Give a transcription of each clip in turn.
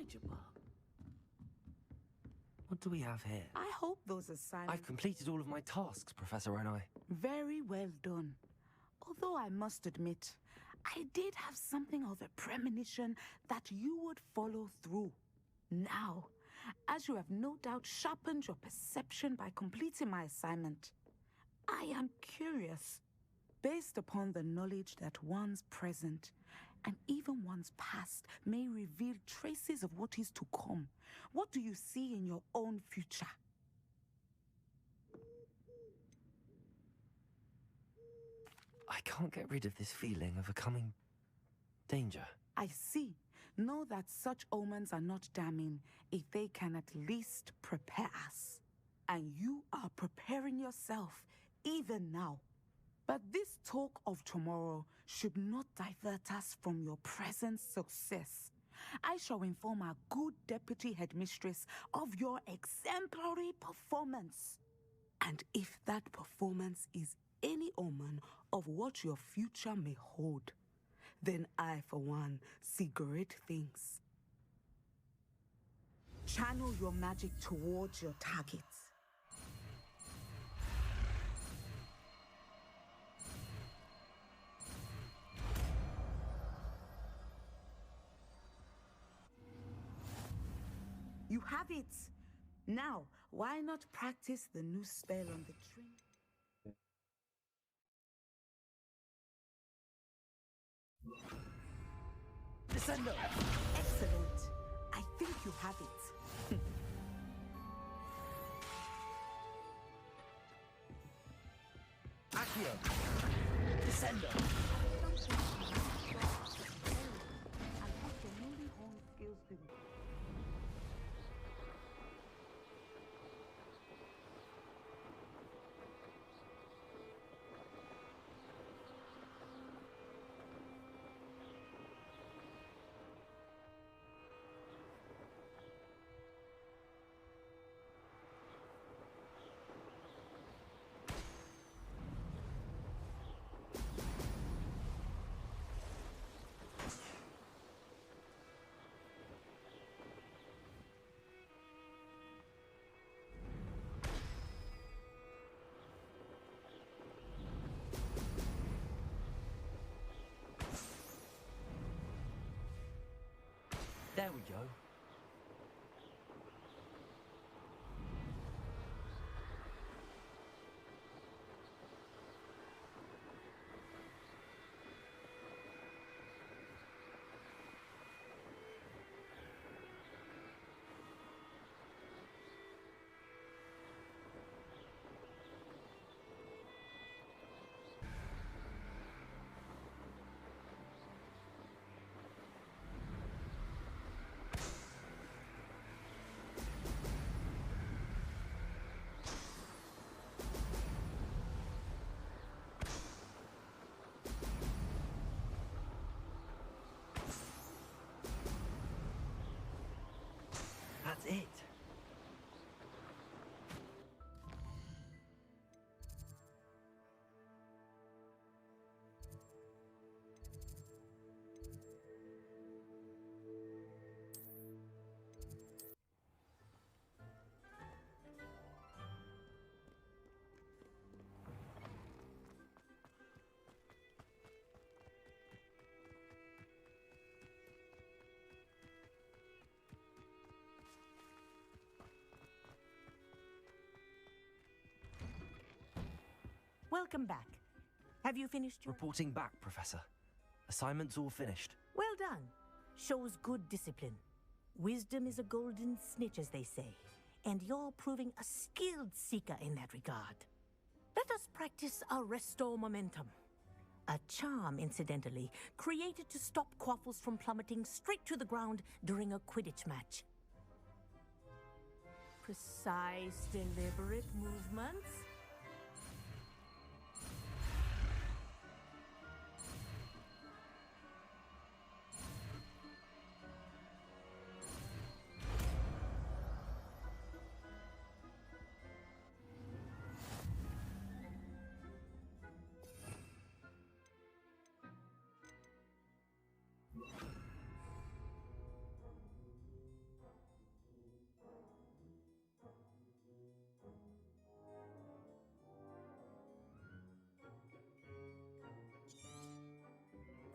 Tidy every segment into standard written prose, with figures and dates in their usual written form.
manageable. What do we have here? I hope those assignments... I've completed all of my tasks, Professor Onai. Very well done. Although I must admit, I did have something of a premonition that you would follow through. Now, as you have no doubt sharpened your perception by completing my assignment, I am curious, based upon the knowledge that one's present and even one's past may reveal traces of what is to come. What do you see in your own future? I can't get rid of this feeling of a coming danger. I see. Know that such omens are not damning if they can at least prepare us. And you are preparing yourself, even now. But this talk of tomorrow should not divert us from your present success. I shall inform our good deputy headmistress of your exemplary performance. And if that performance is any omen of what your future may hold, then I, for one, see great things. Channel your magic towards your targets. You have it! Now, why not practice the new spell on the tree? Descendo! Excellent. I think you have it. Accio! Descendo! And what your newly honed skills do. There we go. That's it. Welcome back. Have you finished your... Reporting back, Professor. Assignment's all finished. Well done. Shows good discipline. Wisdom is a golden snitch, as they say, and you're proving a skilled seeker in that regard. Let us practice our restore momentum. A charm, incidentally, created to stop quaffles from plummeting straight to the ground during a Quidditch match. Precise, deliberate movements.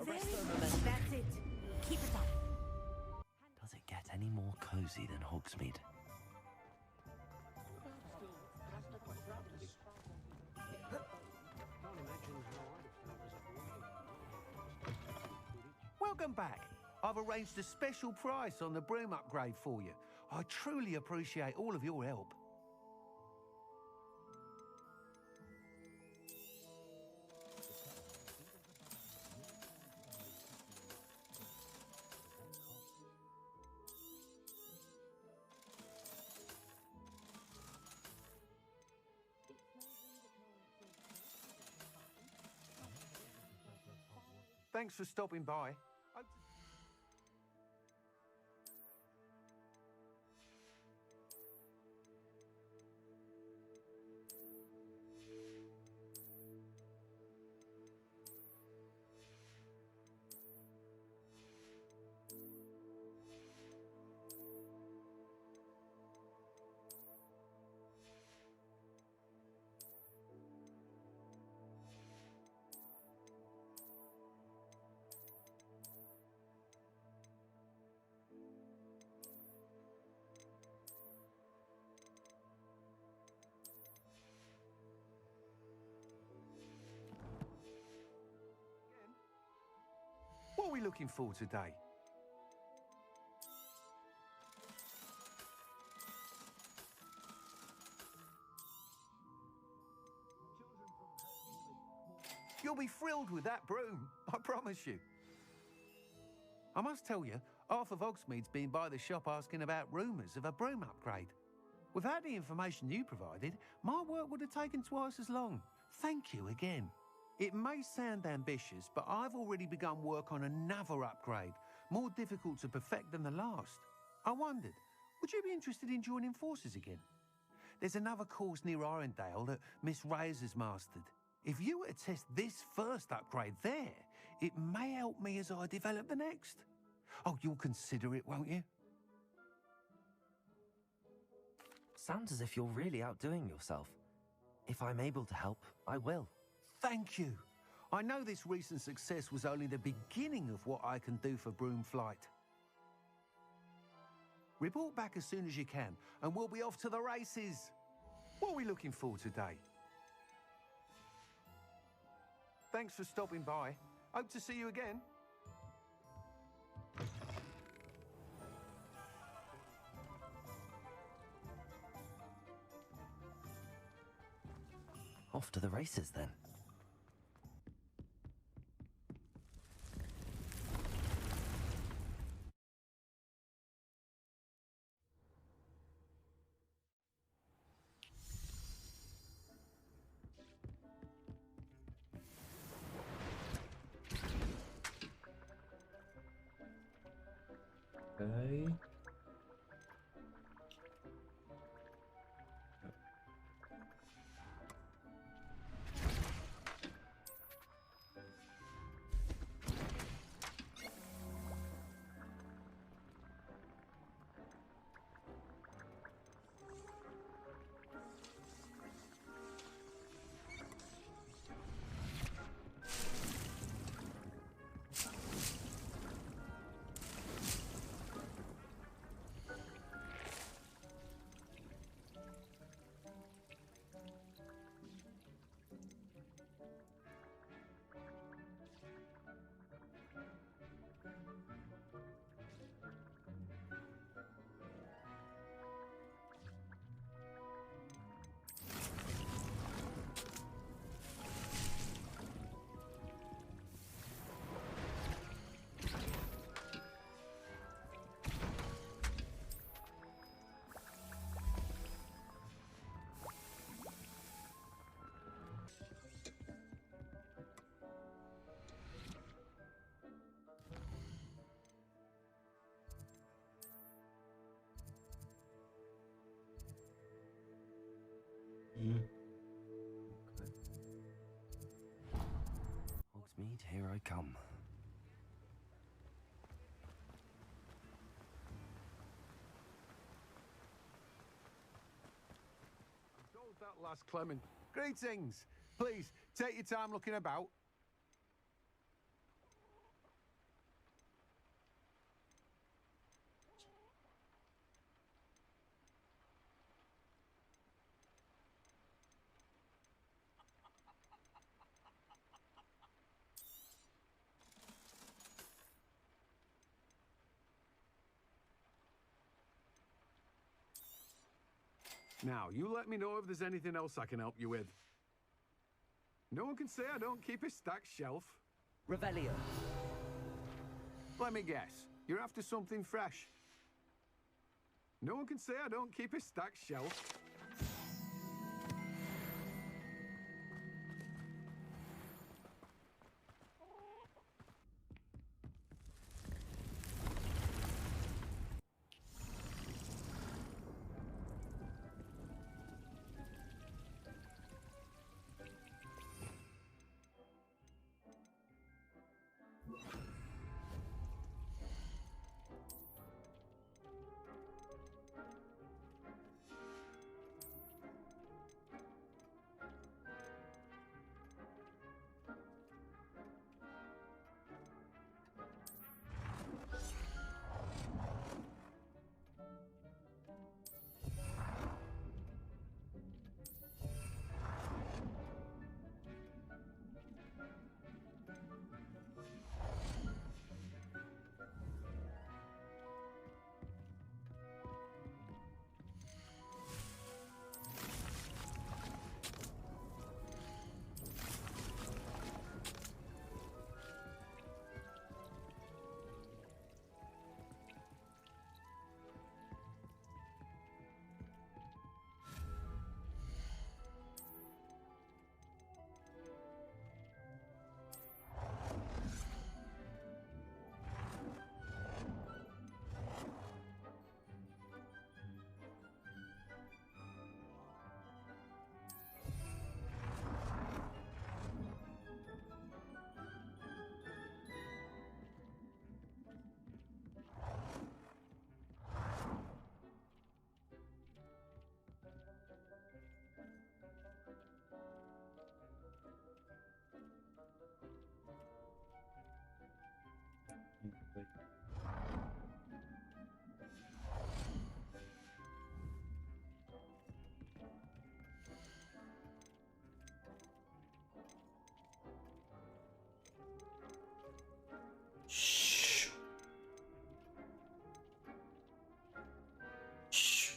Very good. That's it. Keep it up. Does it get any more cozy than Hogsmeade? Welcome back. I've arranged a special price on the broom upgrade for you. I truly appreciate all of your help. Thanks for stopping by. What are we looking for today? You'll be thrilled with that broom, I promise you. I must tell you, half of Hogsmeade's been by the shop asking about rumours of a broom upgrade. Without the information you provided, my work would have taken twice as long. Thank you again. It may sound ambitious, but I've already begun work on another upgrade, more difficult to perfect than the last. I wondered, would you be interested in joining forces again? There's another course near Arendelle that Miss Reyes has mastered. If you were to test this first upgrade there, it may help me as I develop the next. Oh, you'll consider it, won't you? Sounds as if you're really outdoing yourself. If I'm able to help, I will. Thank you. I know this recent success was only the beginning of what I can do for Broomflight. Report back as soon as you can, and we'll be off to the races. What are we looking for today? Thanks for stopping by. Hope to see you again. Off to the races, then. Okay. Hogsmeade, here I come. Told that last Clement. Greetings. Please, take your time looking about. Now, you let me know if there's anything else I can help you with. No one can say I don't keep a stacked shelf. Revelio. Let me guess. You're after something fresh. No one can say I don't keep a stacked shelf. Shh. Shh.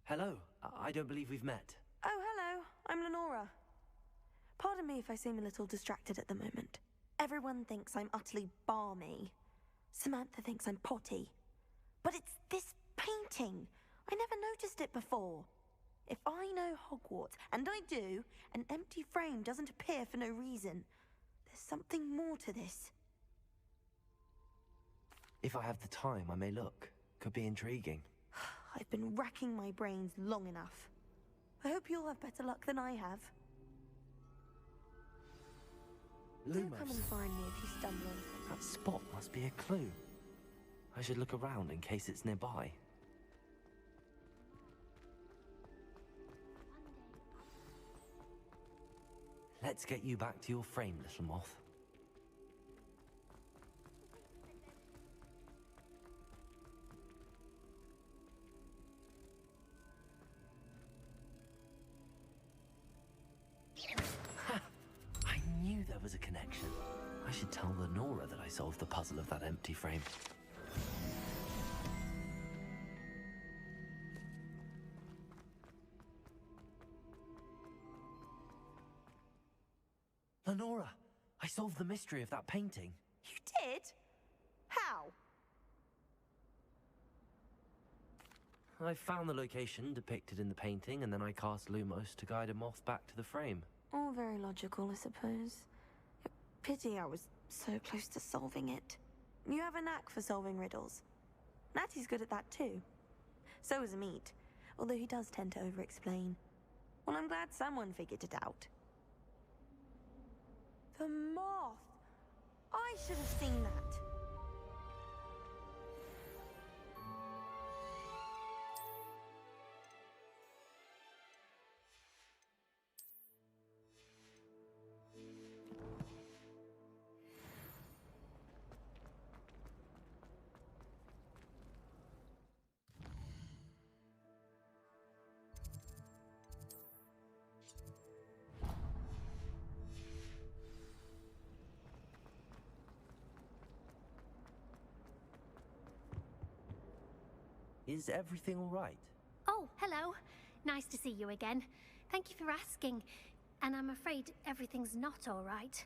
Hello. I don't believe we've met. Oh, hello. I'm Lenora. Pardon me if I seem a little distracted at the moment. Everyone thinks I'm utterly balmy. Samantha thinks I'm potty. But it's this painting. I never noticed it before. If I know Hogwarts, and I do, an empty frame doesn't appear for no reason. There's something more to this. If I have the time, I may look. Could be intriguing. I've been racking my brains long enough. I hope you'll have better luck than I have. Do come and find me if you stumble on something. That spot must be a clue. I should look around in case it's nearby. Let's get you back to your frame, little moth. I knew there was a connection. I should tell Lenora that I solved the puzzle of that empty frame. solved the mystery of that painting. You did? How? I found the location depicted in the painting, and then I cast Lumos to guide a moth back to the frame. All very logical, I suppose. Pity I was so close to solving it. You have a knack for solving riddles. Natty's good at that too. So is Amit, although he does tend to over-explain. Well, I'm glad someone figured it out. The moth! I should have seen that. Is everything all right? Oh, hello. Nice to see you again. Thank you for asking. And I'm afraid everything's not all right.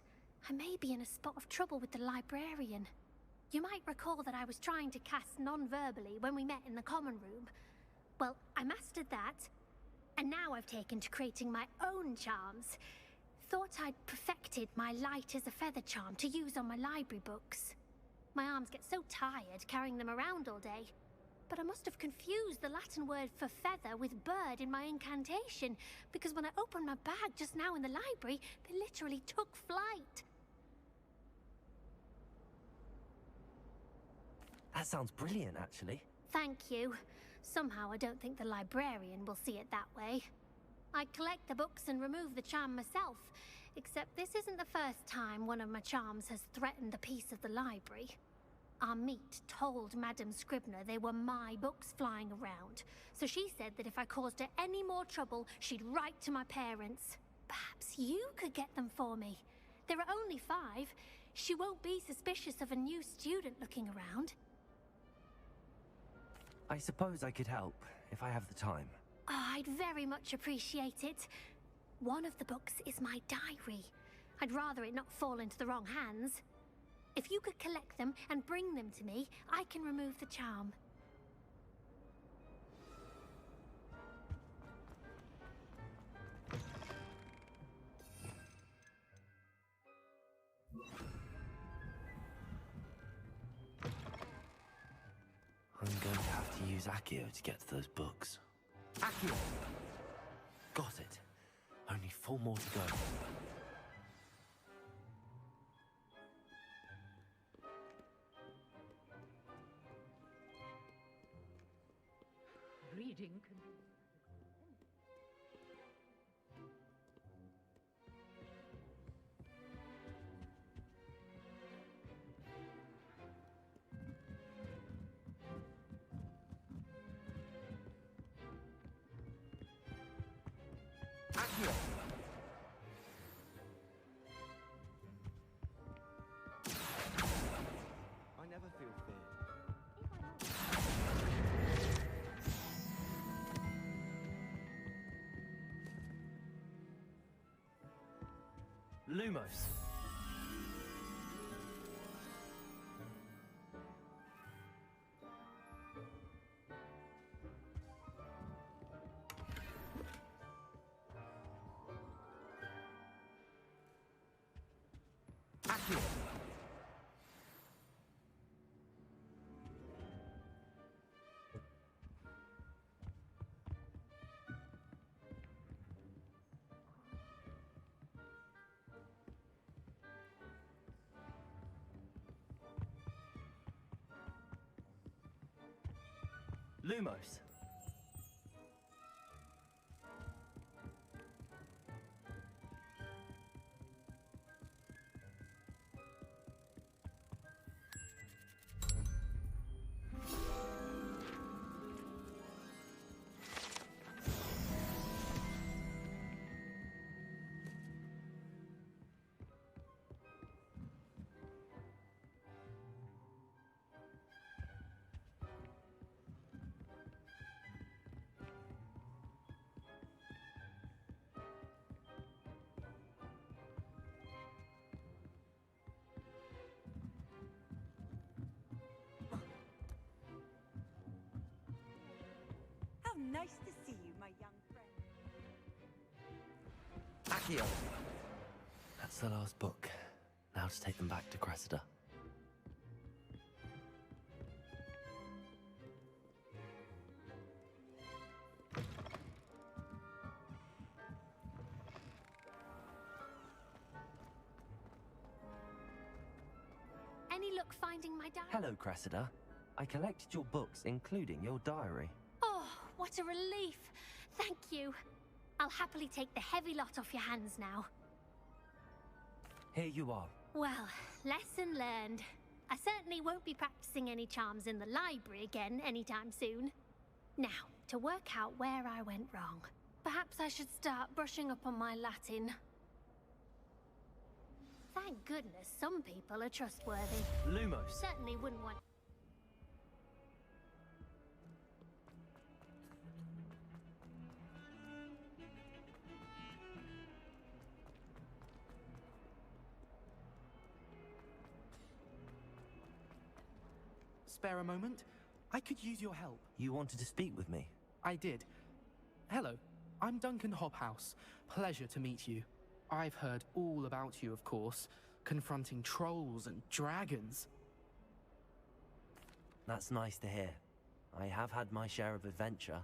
I may be in a spot of trouble with the librarian. You might recall that I was trying to cast non-verbally when we met in the common room. Well, I mastered that, and now I've taken to creating my own charms. Thought I'd perfected my light as a feather charm to use on my library books. My arms get so tired carrying them around all day. But I must have confused the Latin word for feather with bird in my incantation, because when I opened my bag just now in the library, they literally took flight. That sounds brilliant, actually. Thank you. Somehow I don't think the librarian will see it that way. I collect the books and remove the charm myself, except this isn't the first time one of my charms has threatened the peace of the library. Amit told Madame Scribner they were my books flying around, so she said that if I caused her any more trouble, she'd write to my parents. Perhaps you could get them for me. There are only 5. She won't be suspicious of a new student looking around. I suppose I could help, if I have the time. Oh, I'd very much appreciate it. One of the books is my diary. I'd rather it not fall into the wrong hands. If you could collect them and bring them to me, I can remove the charm. I'm going to have to use Accio to get to those books. Accio! Got it. Only 4 more to go. Reading Accio! I never feel fear. Lumos. Accio. Lumos. Nice to see you, my young friend. Accio! That's the last book. Now to take them back to Cressida. Any luck finding my diary? Hello, Cressida. I collected your books, including your diary. Oh, what a relief. Thank you. I'll happily take the heavy lot off your hands now. Here you are. Well, lesson learned. I certainly won't be practicing any charms in the library again anytime soon. Now, to work out where I went wrong. Perhaps I should start brushing up on my Latin. Thank goodness some people are trustworthy. Lumos. Certainly wouldn't want... Spare a moment? I could use your help. You wanted to speak with me? I did. Hello, I'm Duncan Hobhouse. Pleasure to meet you. I've heard all about you, of course, confronting trolls and dragons. That's nice to hear. I have had my share of adventure.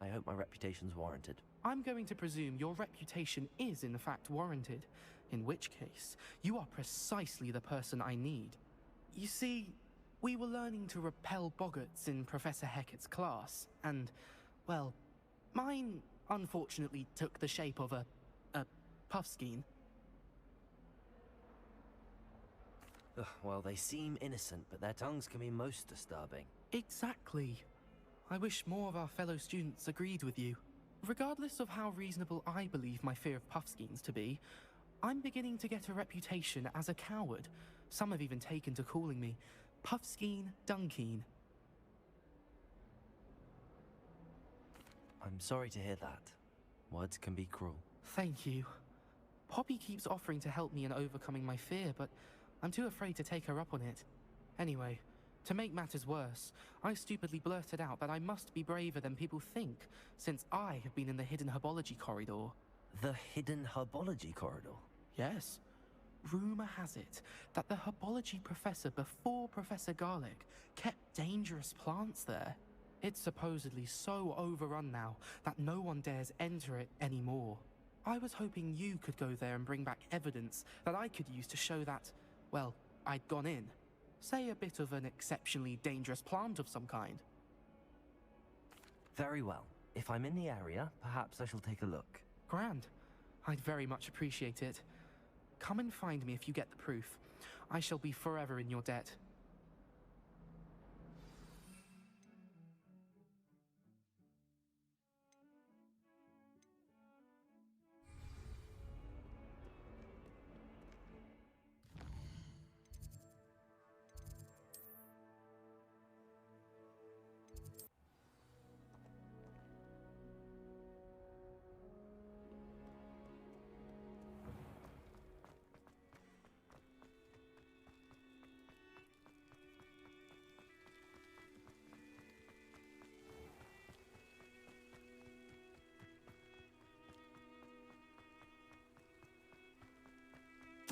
I hope my reputation's warranted. I'm going to presume your reputation is in fact warranted, in which case, you are precisely the person I need. You see, we were learning to repel boggarts in Professor Hecat's class, and, well, mine unfortunately took the shape of a puffskein. Ugh, well, they seem innocent, but their tongues can be most disturbing. Exactly. I wish more of our fellow students agreed with you. Regardless of how reasonable I believe my fear of puffskeins to be, I'm beginning to get a reputation as a coward. Some have even taken to calling me Puffskein Dunkeen. I'm sorry to hear that. Words can be cruel. Thank you. Poppy keeps offering to help me in overcoming my fear, but I'm too afraid to take her up on it. Anyway, to make matters worse, I stupidly blurted out that I must be braver than people think, since I have been in the hidden herbology corridor. The hidden herbology corridor? Yes. Rumor has it that the herbology professor before Professor Garlic kept dangerous plants there. It's supposedly so overrun now that no one dares enter it anymore. I was hoping you could go there and bring back evidence that I could use to show that, well, I'd gone in. Say a bit of an exceptionally dangerous plant of some kind. Very well. If I'm in the area, perhaps I shall take a look. Grand. I'd very much appreciate it. Come and find me if you get the proof. I shall be forever in your debt.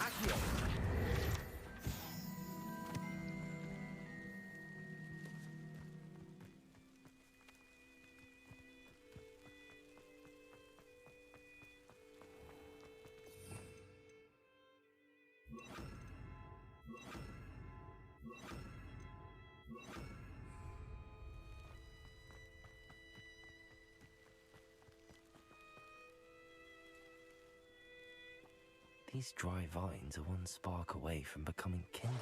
Accio! These dry vines are one spark away from becoming kindling.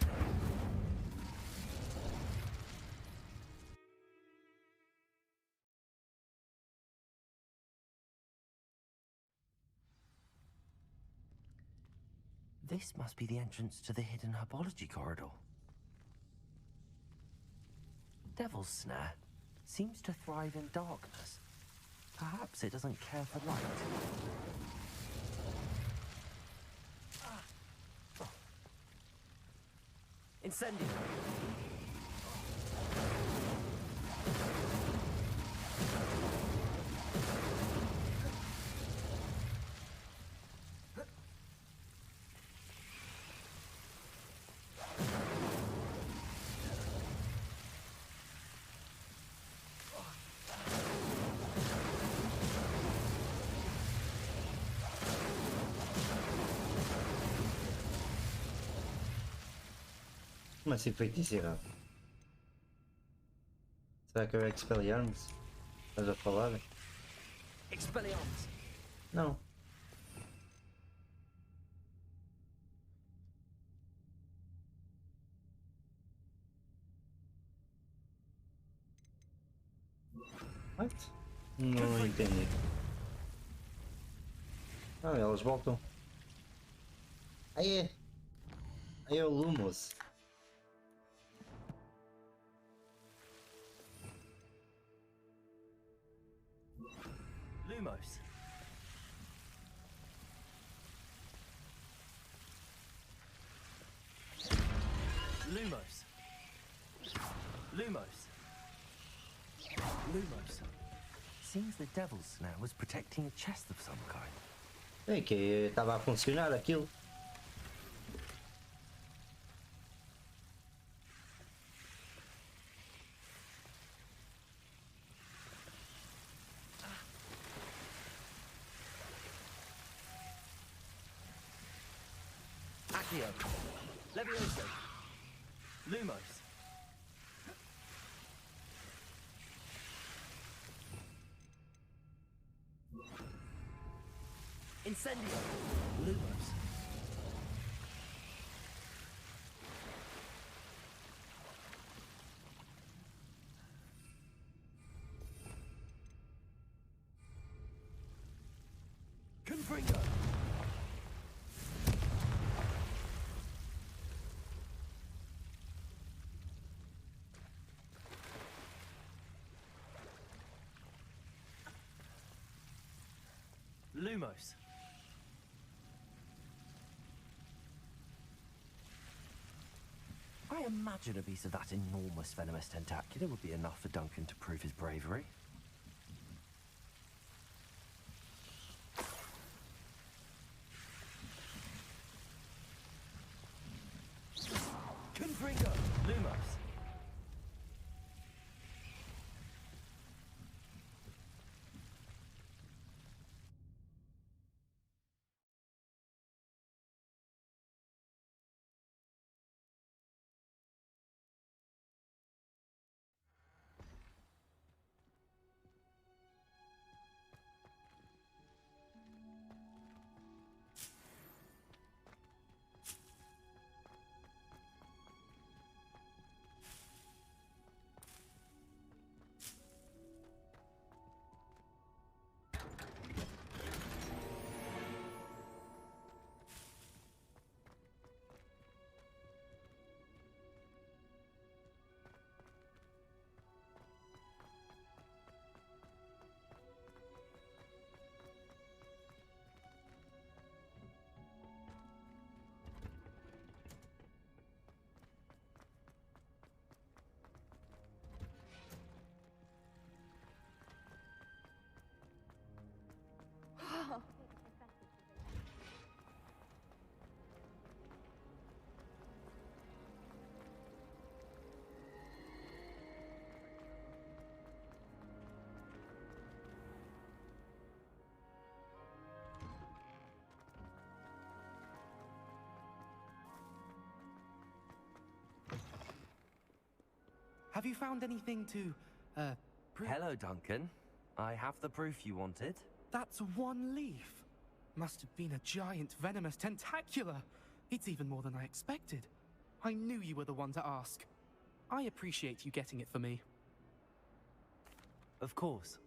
This must be the entrance to the hidden herbology corridor. Devil's Snare seems to thrive in darkness. Perhaps it doesn't care for light. Incendio! Como assim feiticeira? Será que é o Expelliarmus? Estás a falar? Expelliarmus! Não. What? Não entendi. Ah, elas voltam. Aí é. Aí é o Lumos. Lumos. Lumos. Lumos. Lumos. Seems the devil's snare was protecting a chest of some kind. É que estava a funcionar aquilo. Accio. Levioso. Lumos. Incendio. Lumos. Confringo. Lumos. I imagine a piece of that enormous venomous tentacular would be enough for Duncan to prove his bravery. Confringo. Lumos. Have you found anything to, Hello, Duncan. I have the proof you wanted. That's one leaf. Must have been a giant venomous tentacula. It's even more than I expected. I knew you were the one to ask. I appreciate you getting it for me. Of course.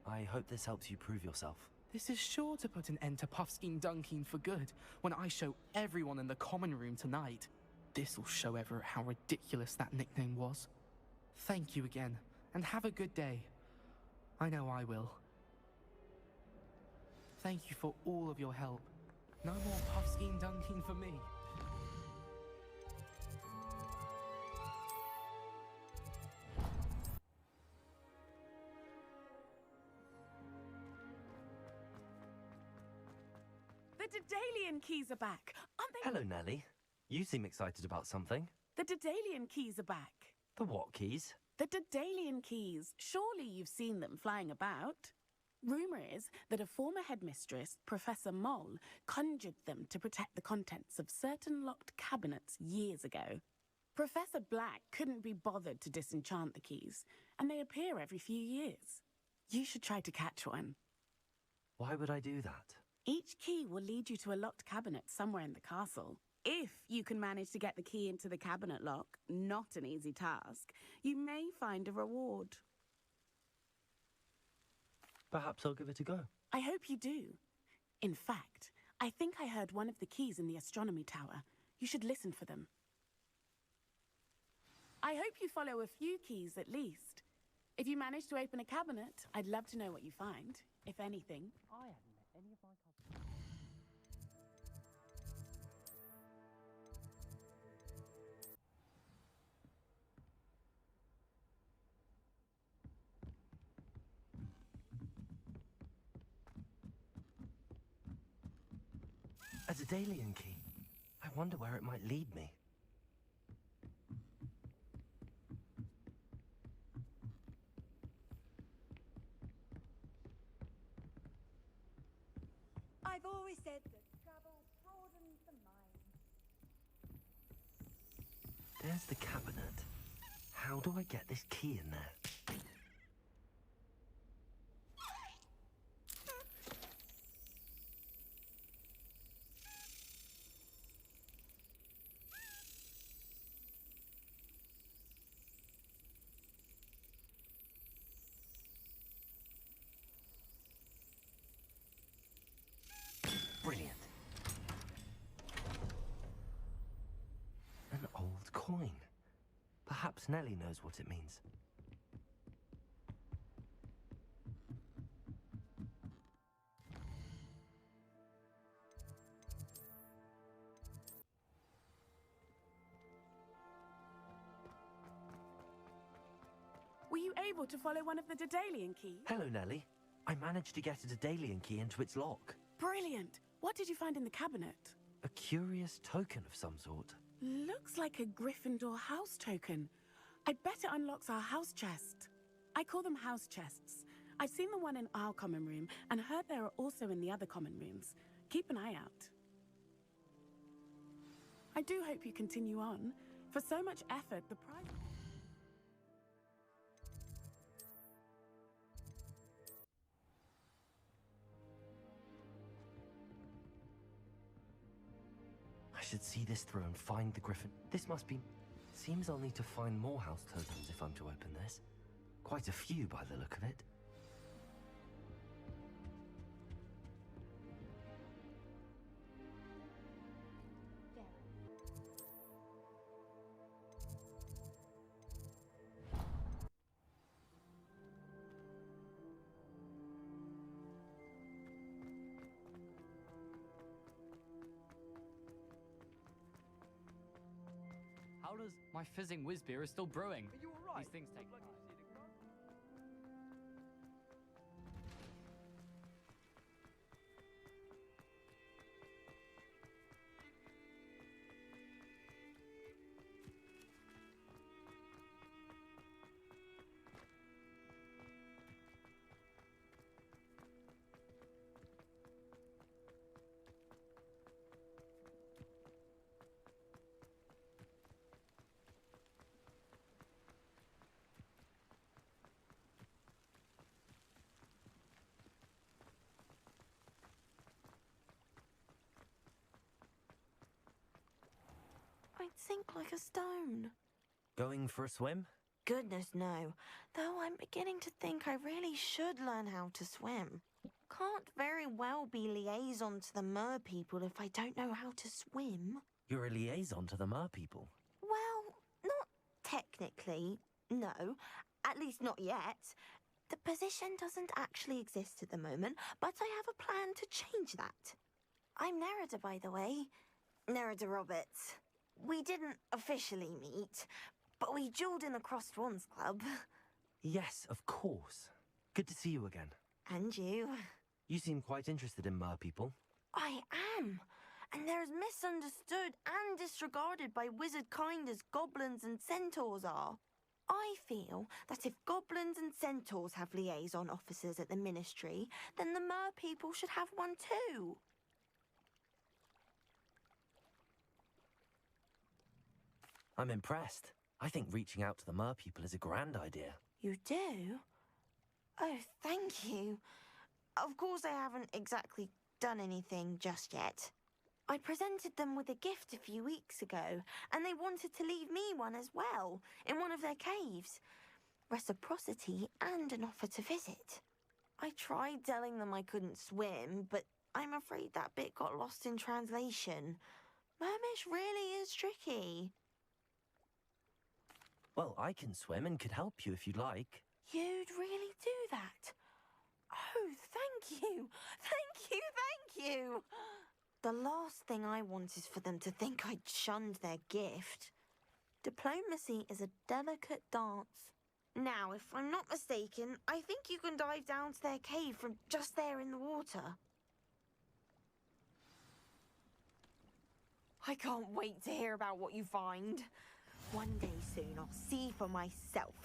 I hope this helps you prove yourself. This is sure to put an end to Puffskein Dunkin for good when I show everyone in the common room tonight. This'll show Everett how ridiculous that nickname was. Thank you again, and have a good day. I know I will. Thank you for all of your help. No more Puffskein Dunkin for me. The Daedalian keys are back, aren't they? Hello, Nellie. You seem excited about something. The Daedalian keys are back. The what keys? The Daedalian keys. Surely you've seen them flying about. Rumour is that a former headmistress, Professor Moll, conjured them to protect the contents of certain locked cabinets years ago. Professor Black couldn't be bothered to disenchant the keys, and they appear every few years. You should try to catch one. Why would I do that? Each key will lead you to a locked cabinet somewhere in the castle. If you can manage to get the key into the cabinet lock, not an easy task, you may find a reward. Perhaps I'll give it a go. I hope you do. In fact, I think I heard one of the keys in the astronomy tower. You should listen for them. I hope you follow a few keys at least. If you manage to open a cabinet, I'd love to know what you find, if anything. I haven't met any of my cousins. A Daedalian key. I wonder where it might lead me. I've always said that travel broadens the mind. There's the cabinet. How do I get this key in there? Brilliant. An old coin. Perhaps Nellie knows what it means. Were you able to follow one of the Daedalian keys? Hello, Nellie. I managed to get a Daedalian key into its lock. Brilliant. What did you find in the cabinet? A curious token of some sort. Looks like a Gryffindor house token. I bet it unlocks our house chest. I call them house chests. I've seen the one in our common room and heard there are also in the other common rooms. Keep an eye out. I do hope you continue on. For so much effort, the prize... I should see this through and find the Griffin. This must be... Seems I'll need to find more house tokens if I'm to open this. Quite a few by the look of it. How does... My fizzing whiz beer is still brewing. Are you all right? These things take time. I'd sink like a stone. Going for a swim? Goodness, no. Though I'm beginning to think I really should learn how to swim. Can't very well be liaison to the mer people if I don't know how to swim. You're a liaison to the mer people. Well, not technically, no. At least not yet. The position doesn't actually exist at the moment, but I have a plan to change that. I'm Nerida, by the way. Nerida Roberts. We didn't officially meet, but we duelled in the Crossed Wands Club. Yes, of course. Good to see you again. And you. You seem quite interested in mer people. I am. And they're as misunderstood and disregarded by wizard kind as goblins and centaurs are. I feel that if goblins and centaurs have liaison officers at the Ministry, then the mer people should have one too. I'm impressed. I think reaching out to the mer people is a grand idea. You do? Oh, thank you. Of course, I haven't exactly done anything just yet. I presented them with a gift a few weeks ago, and they wanted to leave me one as well, in one of their caves. Reciprocity and an offer to visit. I tried telling them I couldn't swim, but I'm afraid that bit got lost in translation. Mermish really is tricky. Well, I can swim and could help you if you'd like. You'd really do that? Oh, thank you! Thank you, thank you! The last thing I want is for them to think I'd shunned their gift. Diplomacy is a delicate dance. Now, if I'm not mistaken, I think you can dive down to their cave from just there in the water. I can't wait to hear about what you find. One day soon, I'll see for myself.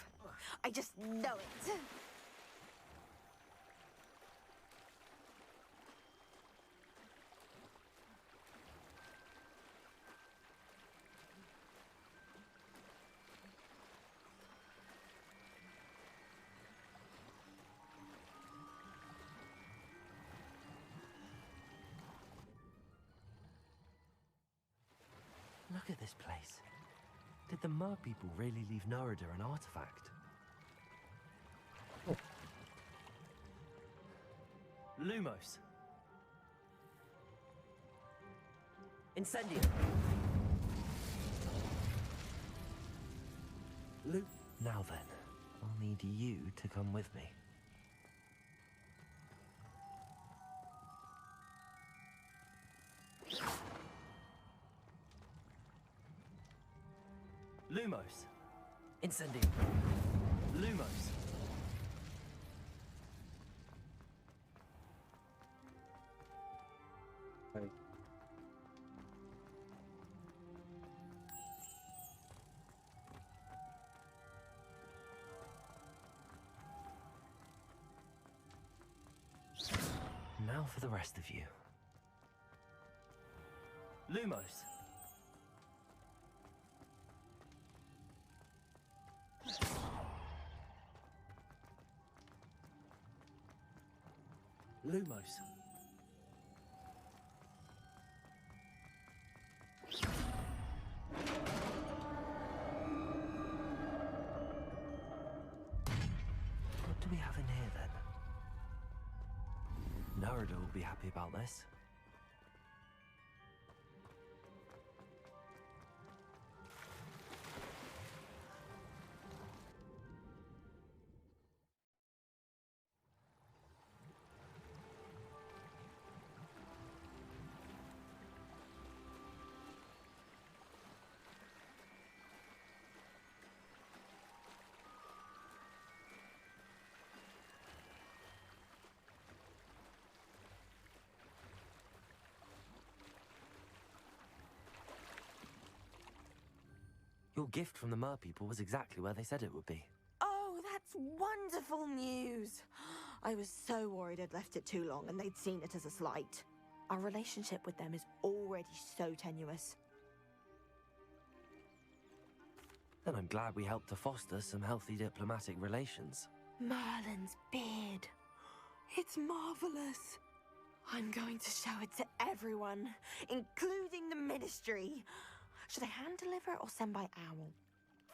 I just know it. Look at this place. Did the mer people really leave Nerida an artifact? Lumos. Incendio. Now then, I'll need you to come with me. Lumos. Incendio. Lumos. Right. Now for the rest of you. Lumos. Lumos. What do we have in here then? Nerida will be happy about this. Your gift from the mer people was exactly where they said it would be. Oh, that's wonderful news. I was so worried I'd left it too long and they'd seen it as a slight. Our relationship with them is already so tenuous. Then I'm glad we helped to foster some healthy diplomatic relations. Merlin's beard. It's marvelous. I'm going to show it to everyone, including the Ministry. Should I hand deliver it or send by owl?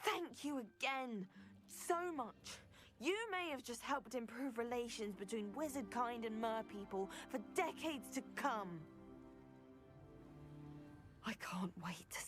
Thank you again, so much. You may have just helped improve relations between wizard kind and mer people for decades to come. I can't wait to